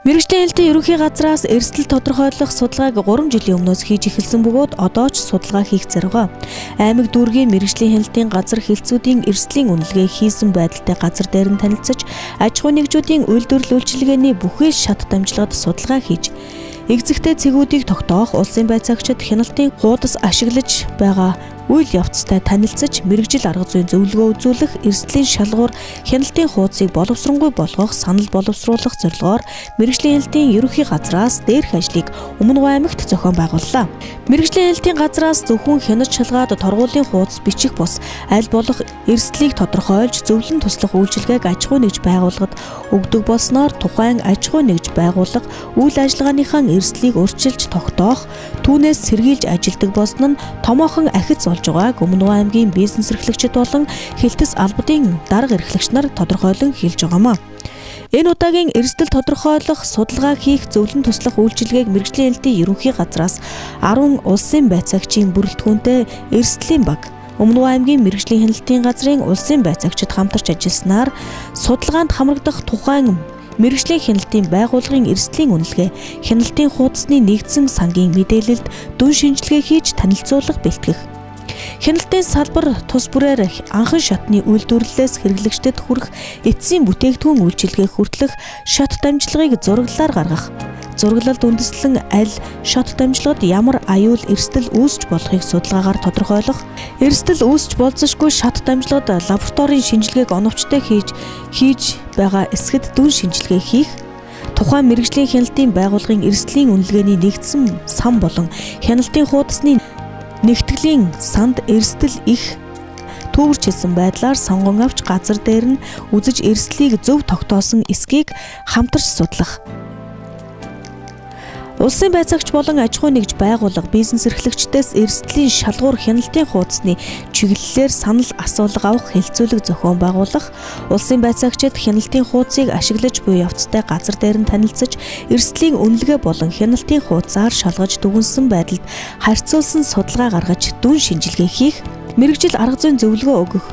Мэргэжлийн хэлтийн ерөнхий газраас эрсдэл тодорхойлох судалгааг 3 жилийн өмнөөс хийж эхэлсэн бөгөөд одоо ч судалгаа хийх зорилгоо. Аймаг дүүргийн мэргэжлийн хэлтийн газар хэлтсүүдийн эрсдлийн үнэлгээ хийсэн байдалтай газар дээр нь танилцаж, аж ахуй нэгжүүдийн үйлдвэрлэл үйлчилгээний бүхий шат дамжлагад судалгаа хийж, эгзэгтэй цэгүүдийг тогтоох, улсын байцаагчид хяналтын хуудас ашиглаж байгаа үйл явцтай танилцаж, мэргэжил арга зүйн зөвлөгөө үзүүлэх, эрсдлийн шалгуур хяналтын хуудсыг боловсронгуй болгох, санал боловсруулах зорилгоор мэргэжлийн хэлтийн ерөнхий газраас дээрх ажлыг Өмнөг аймагт зохион байгууллаа. Мэргэжлийн хэлтийн газраас зөвхөн хянаж шалгаад торгуулийн хуудас бичих бус аль болох эрсдлийг тодорхойлж, зөвлөн туслах үйлчилгээг аж ахуй нэгж байгууллагад өгдөг болсноор тухайн аж ахуй нэгж байгууллага үйл ажиллагааныхаа эрсдлийг урьдчилж тогтоох, түүнээс сэргийлж ажилдаг болсон нь томоохон ахиц болж байгааг Өмнөг аймгийн бизнес эрхлэгчид болон хэлтэс албадын дарга эрхлэгч нар тодорхойлон хэлж байгаамаа. Энэ удаагийн эрсдэл тодорхойлох, судалгаа хийх, зөвлөн туслах үйлчилгээг мэргэжлийн хэлтийн ерөнхий газраас 10 улсын байцаагчийн бүрэлдэхүүнтэй эрсдлийн баг Өмнөг аймгийн мэргэжлийн хэлтийн газрын улсын байцаагчид хамтарч ажилласнаар судалгаанд хамрагдах тухайн мэргэжлийн хяналтын байгууллагын эрсдлийн үнэлгээ, хяналтын хуудасны нэгдсэн сангийн мэдээлэлд дүн шинжилгээ хийж танилцуулга бэлтгэх. Хяналтын салбар тус бүрээр анхан шатны үйлдвэрлэлээс хэрэглэгчдэд хүрэх эцсийн бүтээгдэхүүн үйлчилгээх хүртэлх шат дамжлагыг зураглалаар гаргах. Зураглалд үндэслэн аль шат дамжлагад ямар аюул эрсдэл үүсч болохыг судалгаагаар тодорхойлох, эрсдэл үүсч болзошгүй шат дамжлагад лабораторийн шинжилгээг оновчтой хийж байгаа эсгэд дүн шинжилгээ хийх, тухайн мэргэжлийн хяналтын байгууллагын эрсдлийн үнэлгээний нэгдсэн сан болон хяналтын хуудасны нэгтгэлийн санд эрсдэл их төвөрчилсөн байдлаар сонгон авч газар дээр нь үзэж эрсдлийг зөв тогтоосон эсгийг хамтарч судлах. Улсын байцаагч болон аж ахуй нэгж байгууллага бизнес эрхлэгчдээс эрсдлийн шалгуур хяналтын хуудасны чиглэлээр санал асуулга авах хэлцүүлэг зохион байгуулах, улсын байцаагчид хяналтын хуудсыг ашиглаж буй явцтай газар дээр нь танилцаж, эрсдлийн үнэлгээ болон хяналтын хуудасаар шалгаж дүгнсэн байдалд харьцуулсан судалгаа гаргаж дүн шинжилгээ хийх, мэргэжил арга зүйн зөвлөгөө өгөх,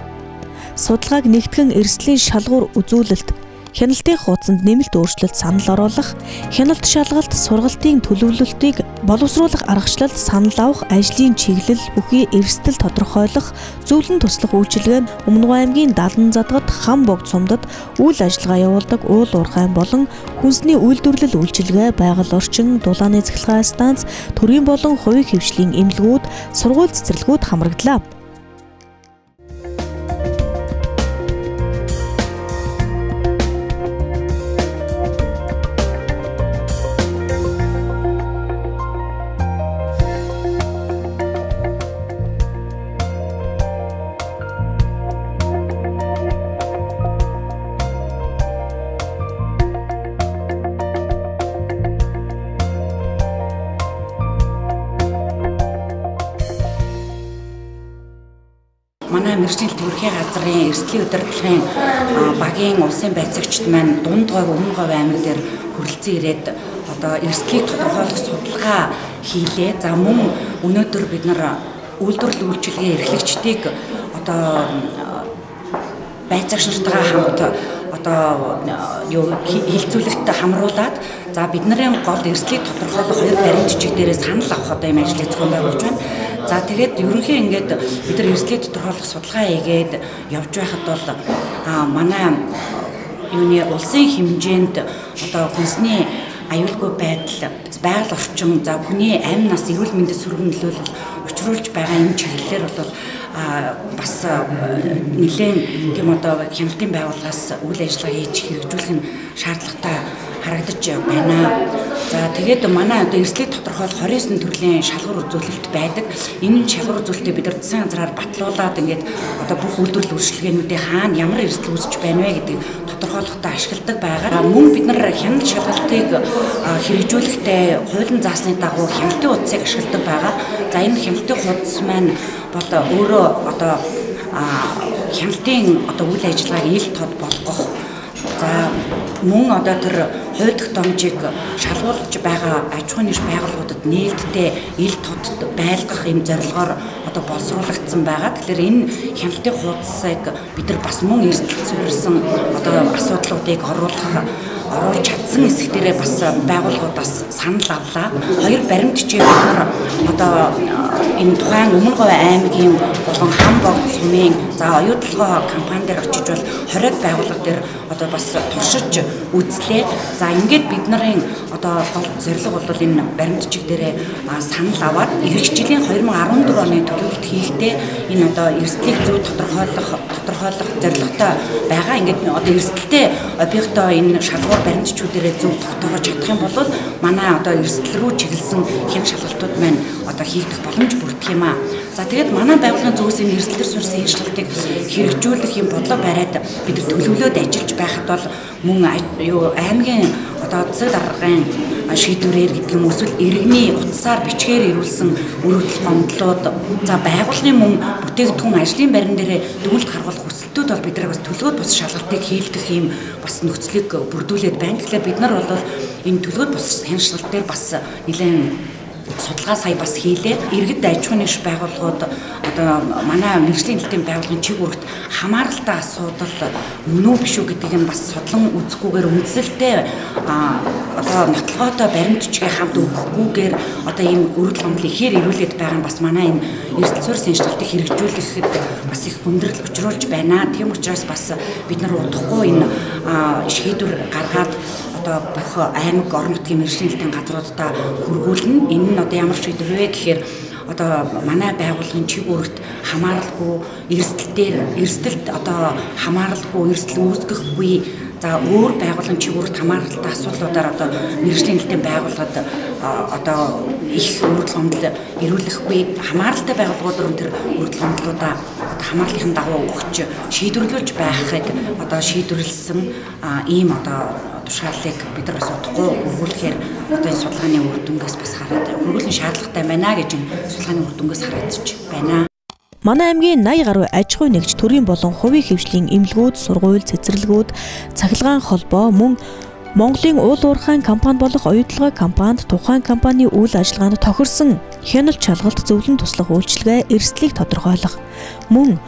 судалгааг нэгтгэн эрсдлийн шалгуур үзүүлэлт, хяналтын хуудсанд нэмэлт өөрчлөлт санал оруулах, хяналт шалгалт, сургалтын төлөвлөлтийг боловсруулах аргачлалд санал авах, ажлын чиглэл бүхий эрсдэл тодорхойлох, зөвлөн туслах үйлчилгээ нь Өмнөг аймгийн Далан задгад, Хам богд сумдад үйл ажиллагаа явуулдаг уул уурхай болон хүнсний үйлдвэрлэл үйлчилгээ, байгаль орчин, дулааны цахилгаан станц, төрийн болон хувийн хэвшлийн эмнэлгүүд, сургууль цэцэрлэгүүд хамрагдлаа. Манай мэргэжлийн ерөнхий газрын эрсдлийн удирдлагын багийн улсын байцаагчид маань дунд говь өмнө говь аймаг дээр хүрэлцэн ирээд одоо эрсдлийг тодорхойлох судалгаа хийлээ. За мөн өнөөдөр бид нар үйлдвэрлэл үйлчилгээ эрхлэгчдийг одоо байцаагч нартайгаа хамт одоо хилцүүлэгт хамруулад за бидний гол эрсдлийг тодорхойлох хоёр баримтчиг дээрээ санал авах одоо юм ажлыг зохион байгуулж байна. За тэгээд ерөнхийн ингээд бид нар эрсдлийг тодорхойлох судалгаа хийгээд явж байхад бол манай юуны улсын хэмжээнд одоо хүнсний аюулгүй байдал, байгаль орчин, за хүний амь нас, эрүүл мэндэд сөргөн нөлөөлөл учруулж байгаа энэ чиглэлээр бол бас нэлээд тийм одоо хяналтын байгууллагаас үйл ажиллагаа хийж хэрэгжүүлэх нь шаардлагатай харагдаж байна. За тэгээд манай одоо эрсдлийг тодорхойлох 29 төрлийн шалгуур үзүүлэлт байдаг. Энэ шалгуур үзүүлэлтийг бид нар засгийн газраар батлуулаад ингээд одоо бүх үйлдвэрлэл үйлчилгээнүүдийн хаана ямар эрсдэл үүсэж байна вэ гэдгийг тодорхойлохтой ашигладаг байгаа. Мөн бид нар хяналт шалгалтыг хэрэгжүүлэхдээ хуулийн заасны дагуу хяналтын хуудсыг ашигладаг байгаа. За энэ хяналтын хуудас маань бол өөрөө одоо хяналтын одоо үйл ажиллагааг ил тод болгох. За мөн одоо тэр хууль тогтоомжийг шалгуулж байгаа аж ахуйн нэгж байгууллагуудад нээлттэй ил тодд байлгах юм зорилгоор одоо боловсруулагдсан байгаа. Тэгэхээр энэ хяналтын хуудсыг бид нар бас мөн эрсдэл суурилсан одоо асуудлуудыг оруулах оруулж чадсан хэсэг дээрээ бас байгууллагуудаас санал авлаа. Хоёр баримтчийг бид нар одоо энэ тухайн Өмнөговь аймгийн болон Хамбогд сумын за оюутлогоо компани дээр очиж бол 20-ад байгууллага дээр одоо бас туршиж үзлээ. За ингээд бид нарын одоо гол зорилго бол энэ баримтчиг дээрээ санал аваад эх жилийн 2014 оны төлөвлөлт хийхдээ энэ одоо эрсдлийг зөв тодорхойлох зорилготой байгаа. Ингээд одоо эрсдэлтэй объектоо энэ шалгуур баримтчүүдээрээ зөв тогтоогож чадах юм бол манай одоо эрсдэл рүү чиглэсэн хэм шалгалтууд маань одоо хийгдэх боломж бүрдэх юм аа. За тэгээд манай байгууллагын зөвс энэ эрсдэл төр суурьсан шинжилгээг хэрэгжүүлэх юм бодлого бариад бид төлөвлөөд ажиллаж байхад бол мөн аймгийн одоо цэг даргын шийдвэрээр гэдэг юм эсвэл иргэний утсаар бичгээр ирүүлсэн өрөвдөл гомдлууд за байгууллагын мөн бүтээгдэхүүн ажлын байран дээр дүгнэлт харгуулах хүсэлтүүд бол бидрээ бас төлөвлөд бус шалгалтыг хийлгэх юм бас нөхцөлийг бүрдүүлээд байна. Тэгэхээр бид нар бол энэ төлөвлөд бус хяншлалт дээр бас нэлээд судалгаа сая бас хийлээ. Иргэд аж ахуйн нэгж байгууллагууд одоо манай мэргэжлийн хэлтийн байгууллагын чиг үүрэгт хамааралтай асуудал мөн үү биш үү гэдгийг нь бас судлан үзэхгүйгээр үндсэлтэй одоо нотлогоотой баримтчгийн хамт өгөхгүйгээр одоо ийм өргөдөл гомдлыг ихээр ирүүлээд байгаа нь бас манай энэ эрсдэл суурь шинжилгээг хэрэгжүүлэхэд бас их хүндрэл учруулж байна. Тийм учраас бас бид нар удахгүй энэ шийдвэр гаргаад одоо бүх аймаг орон нутгийн мэргэжлийн хэлтийн газруудаа хургуулна. Энэ нь одоо ямар шийдвэр вэ гэхээр одоо манай байгууллагын чиг үүрэгт хамааралгүй эрсдэлд одоо хамааралгүй эрсдэл үүсгэхгүй за өөр байгууллагын чиг үүрэгт хамааралтай асуудлуудаар одоо мэргэжлийн хэлтийн байгууллагад одоо их өргөдөл гомдол ирүүлэхгүй хамааралтай байгууллагууд руу тэр өргөдөл гомдлуудаа хамаарлын дагуу өгч шийдвэрлүүлж байхыг одоо шийдвэрлсэн ийм одоо тушаалыг бид нар бас удахгүй хөрвүүлэхээр одоо энэ судалгааны үр дүнгээс бас хараад хөрвүүлэх шаардлагатай байна гэж энэ судалгааны үр дүнгээс харагдаж байна. Манай аймгийн 80 гаруй аж ахуй нэгж төрийн болон хувийн хвшлийн эмнэлгүүд, сургууль, цэцэрлэгүүд, цахилгаан холбоо мөн Монголын уул уурхайн компани болох оюутлогоо компанид тухайн компани үйл ажиллагаанд тохирсон хяналт шалгалт зөвлөн туслах үйлчилгээ эрсдлийг тодорхойлох мөн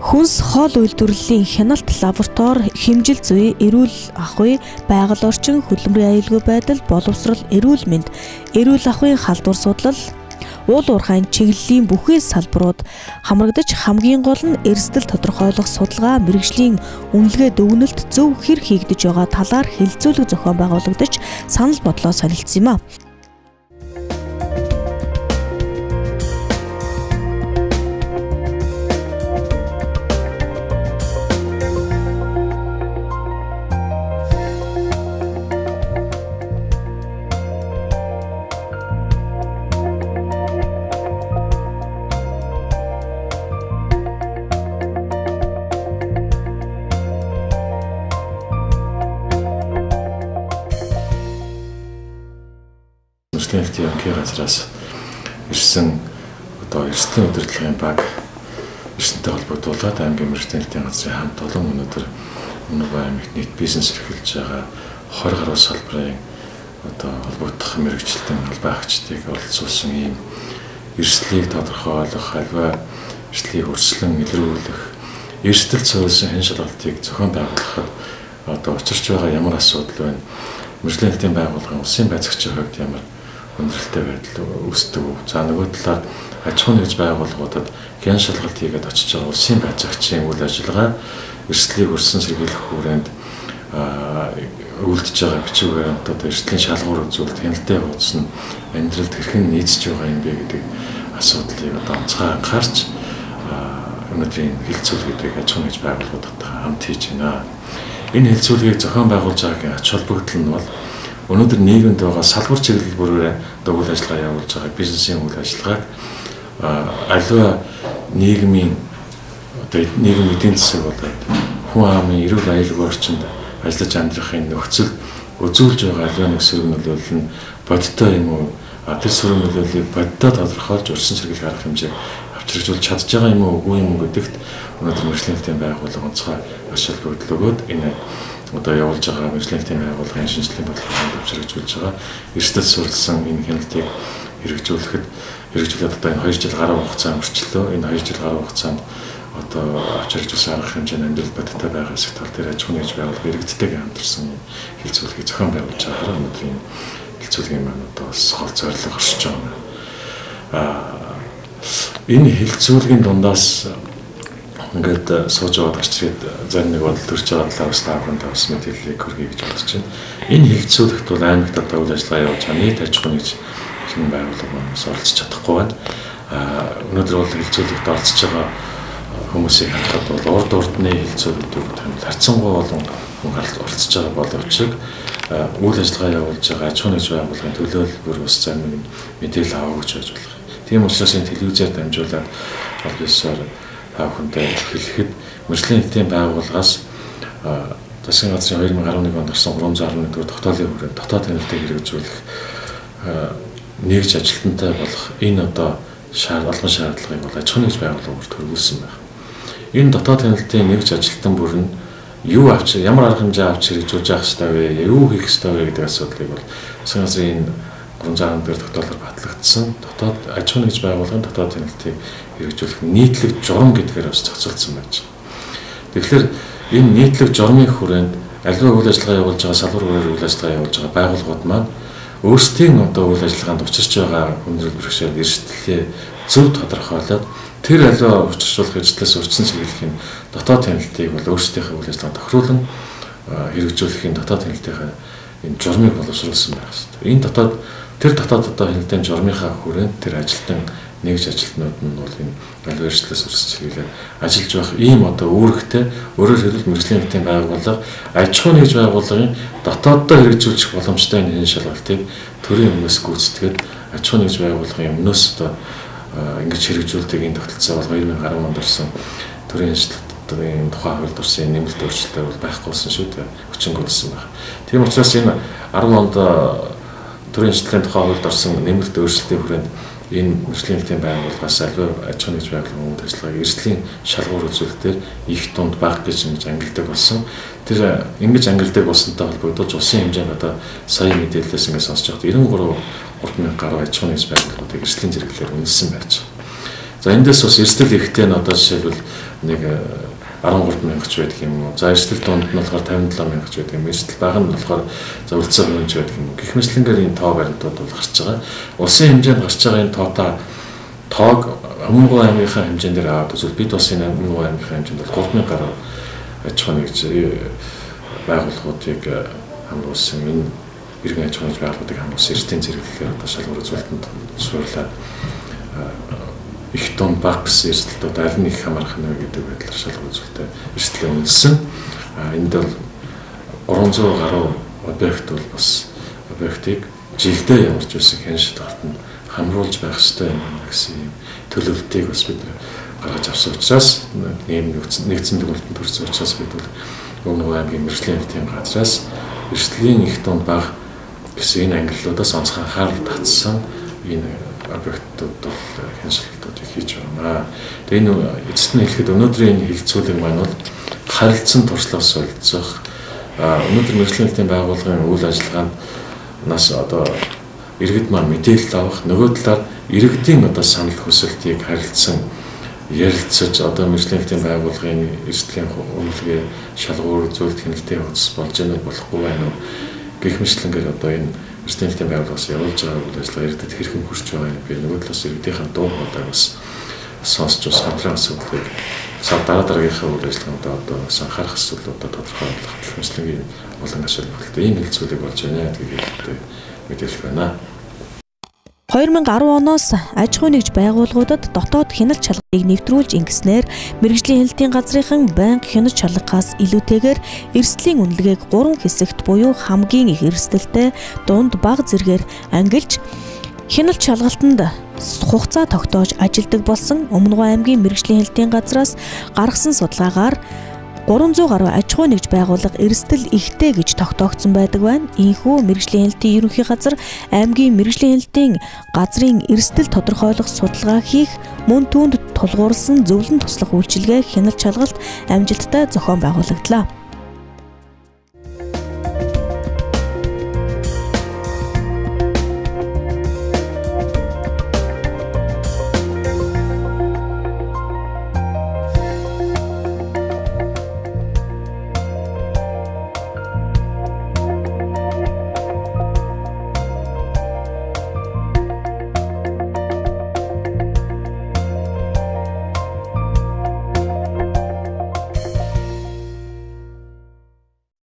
хүнс хоол үйлдвэрлэлийн хяналт лаборатори хэмжил зүй эрүүл ахуй байгаль орчин хөдөлмөрийн аюулгүй байдал боловсрол эрүүл мэнд эрүүл ахуйн халдвар судлал уул уурхайн чиглэлийн бүхий салбарууд хамрагдаж хамгийн гол нь эрсдэл тодорхойлох судалгаа мэргэжлийн үнэлгээ дүгнэлт зөв хэр хийгдэж байгаа талаар хэлэлцүүлэг зохион байгуулагдаж санал бодлоо солилцсон юм а. Мэргэжлийн хэлтийн газраас ирсэн одоо эрсдлийн удирдлагын баг эрсдэлтэй холбогдуулаад аймгийн мэргэжлийн хэлтийн газрын хамт олон өнөөдөр Өмнөговь аймагт нийт бизнес эрхэлж байгаа 20 гаруй салбарын одоо холбогдох мэргэжилтийн албаагчдыг оролцуулсан ийм эрсдлийг тодорхойлох, альва эрсдлийг өрсөлдөн илрүүлэх, эрсдэл суурьсан хэн шалгалтыг зохион байгуулахад одоо учирч байгаа ямар асуудал байна? Мэргэжлийн хэлтийн байгууллагын улсын байцаагчийн хувьд ямар хүндрэлтэй байдал үүсдэг вэ? За нөгөө талаар аж ахуйн нэгж байгууллагуудад хэн шалгалт хийгээд очиж байгаа улсын байцаагчийн үйл ажиллагаа эрсдлийг өрсөн сэргийлэх хүрээнд үлдэж байгаа бичиг баримтад эрсдлийн шалгуур үзүүлэлт хяналттай хуудас нь амьдралд хэрхэн нийцж байгаа юм бэ гэдэг асуудлыг одоо онцгой анхаарч өнөөдрийн хэлэлцүүлгийг аж ахуйн нэгж байгууллагуудтай хамт хийж байна. Энэ хэлэлцүүлгийг зохион байгуулж байгаагийн ач холбогдол нь бол өнөөдөр нийгэмд байгаа салбар чиглэл бүрээр үйл ажиллагаа явуулж байгаа бизнесийн үйл ажиллагааг аливаа нийгмийн одоо нийгэм эдийн засаг болоод хүн амын эрүүл аюулгүй орчинд ажиллаж амьдрахын нөхцөл үзүүлж байгаа аливаа нэг сөрөг нөлөөлөл нь бодиттой юм уу? Тэр сөрөг нөлөөллийг бодиттой тодорхойлж урьдчилан сэргийлэх арга хэмжээг авчирчулж чадж байгаа юм уу үгүй юм гэдэгт өнөөдөр мэргэжлийн хэлтийн байгууллага онцгой ач холбогдол өгөөд энэ одоо явуулж байгаа мэргэжлийн хэлтийн байгууллагын шинжилгээний бодлогыг авчирчулж байгаа эрсдэл суурилсан энэ хяналтыг хэрэгжүүлээд одоо энэ 2 жил гаруй хугацаа өнгөрчлөө. Энэ 2 жил гаруй хугацаанд одоо авч хэрэгжүүлсэн арга хэмжээний амьдрал бодиттой байгаа сэтэл дээр аж ахуйн нэгж байгууллага иргэдтэйгээ хамтарсан хилцүүлгийг зохион байгуулж байгаа өнөөдрийн хилцүүлгийн маань одоо гол зорилго оршиж байгаа. Энэ хилцүүлгийн дундаас ингээд сууж яваад гарч ирээд зарим нэг бодол төрж байгаа талаас таахын тавс мэдээллийг хүргэе гэж бодож байна. Энэ хилцүүлэгт бол аймагт одоо үйл ажиллагаа явуулж байгаа нийт аж ахуйн нэгж ихэнх байгууллага хүмүүс оролцож чадахгүй байна. Өнөөдөр бол хилцүүлэгт оролцож байгаа хүмүүсийг харахад бол урд урдны хилцүүлэгтүүд харьцангуй болон хүн оролцож байгаа боловч үйл ажиллагаа явуулж байгаа аж ахуйн нэгж байгууллагын төлөөлөл бас зарим нэг мэдээлэл аваагүй ч байж болох. Тийм учраас энэ телевизээр дамжуулаад олбисоор хаахынтай хэлэхэд мэржлийн хэлтийн байгууллагаас засгийн газрын 2011 онд гарсан 311 дугаар тогтоолын хүрээнд дотоод танилтыг хэрэгжүүлэх нэгж ажилтнтай болох энэ одоо албан шаардлагыг бол аж ахуйн нэгж байгууллагууд төрүүлсэн байна. Энэ дотоод танилтын нэгж ажилтан бүр нь юу авч ямар арга хэмжээ авч хэрэгжүүлж явах ёстой вэ? Юу хийх ёстой вэ гэдэг асуудлыг бол засгийн газрын энэ 300 дээр тогтоолоор батлагдсан дотоод аж ахуйн нэгж байгууллагын дотоод танилтыг хэрэгжүүлэх нийтлэг журам гэдгээр бас зохицуулсан байж байгаа. Тэгэхээр энэ нийтлэг журмын хүрээнд аливаа үйл ажиллагаа явуулж байгаа салбар бүрээр үйл ажиллагаа явуулж байгаа байгууллагууд маань өөрсдийн одоо үйл ажиллагаанд учирч байгаа хүндрэл бэрхшээл эрсдлээ зөв тодорхойлоод тэр аливаа учирчлуулах эрсдлээс урьдчилан чиглэлийн дотоод танилтыг бол өөрсдийнхээ үйл ажиллагаанд тохируулан хэрэгжүүлэхийн дотоод танилтынхаа энэ журмыг боловсруулсан байх хэрэгтэй. Энэ дотоод одоо хяналтын журмынхаа хүрээнд тэр ажилтан нэгж ажилтнууд нь бол энэ аливаа эрсдлээс урьдчилан чиглэлээр ажиллаж байх ийм одоо үүрэгтэй өөрөөр хэлбэл мэржлийн хэлтийн байгууллага аж ахуйн нэгж байгууллагын дотооддоо хэрэгжүүлэх боломжтой энэ шалгалтыг төрийн өмнөөс гүйцэтгээд аж ахуйн нэгж байгууллагын өмнөөс одоо ингэж хэрэгжүүлдэг энэ тогтолцоо бол 2010 онд орсон төрийн ажлын тухай хуульд орсон нэмэлт өөрчлөлтөөр бол байхгүйсэн шүү дээ. Хүчинг болсон байна. Тийм учраас энэ 10 онд төрийн ажлын тухай хуульд орсон нэмэлт өөрчлөлтийн хүрээнд энэ мэржлийн хэлтийн байгууллагаас аливаа аж ахуйн нэгж байгууллагын үйл ажиллагааг эрсдлийн шалгуур үзүүлэлтээр их тунд бага гэж ингэж ангилдаг болсон. Тэр ингэж ангилдаг болсонтой холбогдож улсын хэмжээнд одоо сая мэдээлэлээс ингэ сонсож байхад 93,000 гаруй аж ахуйн нэгж байгууллагуудыг эрсдлийн зэрэглэлээр үнэлсэн байж байгаа. За эндээс бас эрсдэл ихтэй нь одоо жишээлбэл нэг 13,000 ч байдаг юм уу. За эрсдэл дунд нь болохоор 57,000 ч байдаг юм. Эрсдэл бага нь болохоор за үлдсэн хувь ч байдаг юм. Гэх мэтлэнгээр энэ тоо баримтууд бол гарч байгаа. Улсын хэмжээнд гарч байгаа энэ тоог Өмнөг аймгийнхаа хэмжээндээр аваад үзвэл бид бас энэ Өмнөг аймгийнхаа хэмжээнд бол 3,000 гаруй аж ахуйн нэгж байгууллагуудыг хамруулсан энэ иргэн аж ахуйн нэгж байгууллагуудыг хамруулсан эрсдлийн зэрэглэлээр одоо шалгуур үзүүлэлтэнд суурлаад их том баг гэсэн эрсдэлтүүд аль нь их хамаарх нь гэдэг байдлаар шалгуур үзүүлэлтээр эрсдлээ үнэлсэн. Энд бол 300 гаруй объект бол бас объектыг жилдээ ямарч байсан хэн шалгалтанд хамруулж байх ёстой юм гэсэн юм төлөвлөлтийг бас бид гаргаж авсан учраас нэгдсэн төгөлтөнд төрсөн учраас бид бол Өмнөг аймгийн мэржлийн хэлтийн газраас эрсдлийн их том баг гэсэн энэ ангиллуудаас онцгой анхаарал татсан энэ объектууд бол хэн шалгалтуудыг хийж байна. Тэгээ энэ эцэст нь хэлэхэд өнөөдрийн энэ хилцүүлэг маань бол харилцан туршлаас солилцох өнөөдөр мэржлийн хэлтийн байгууллагын үйл ажиллагаанд нас одоо иргэд маань мэдээлэл авах нөгөө талаар иргэдийн одоо санал хүсэлтийг харилцсан ярилцаж одоо мэржлийн хэлтийн байгууллагын эрсдлийн үнэлгээ шалгуур зөвлөлт хяналтын хөтс болж яанууд болохгүй байна уу гэх мэтлэнгээр одоо энэ мэржлийн хэлтийн байгууллагаас явуулж байгаа үйл ажиллагаа иргэдэд хэрхэн хүрч байгаа юм бэ нөгөө талаас иргэдийн дуу хоолойг бас сонсч бас хамтран асуудлыг дараагийнхаа үйл ажиллагаанд одоо анхаарах асуудлуудад тодорхойлох гэх мэтлэнгийн болон ашиглалт ийм хилцүүлэг болж байна гэдэг мэдээлэл байна. 2010 оноос аж ахуйн нэгж байгууллагуудад дотоод хяналт шалгалтыг нэвтрүүлж ингэснээр мэргэжлийн хэлтийн газрынхан байнга хяналт шалгахаас илүүтэйгээр эрсдлийн үнэлгээг 3 хэсэгт буюу хамгийн их эрсдэлтэй, дунд, бага зэргээр ангилж хяналт шалгалтанд хугацаа тогтоож ажилдаг болсон Өмнөг аймгийн мэргэжлийн хэлтийн газраас гаргасан судалгаагаар 300 гаруй аж ахуйн нэгж байгууллага эрсдэл ихтэй гэж тогтоогдсон байдаг байна. Ийхүү мэргэжлийн хэлтийн ерөнхий газар аймгийн мэргэжлийн хэлтийн газрын эрсдэл тодорхойлох судалгаа хийх мөн түүнд тулгуурласан зөвлөн туслах үйлчилгээ хяналт шалгалт амжилттай зохион байгуулагдлаа.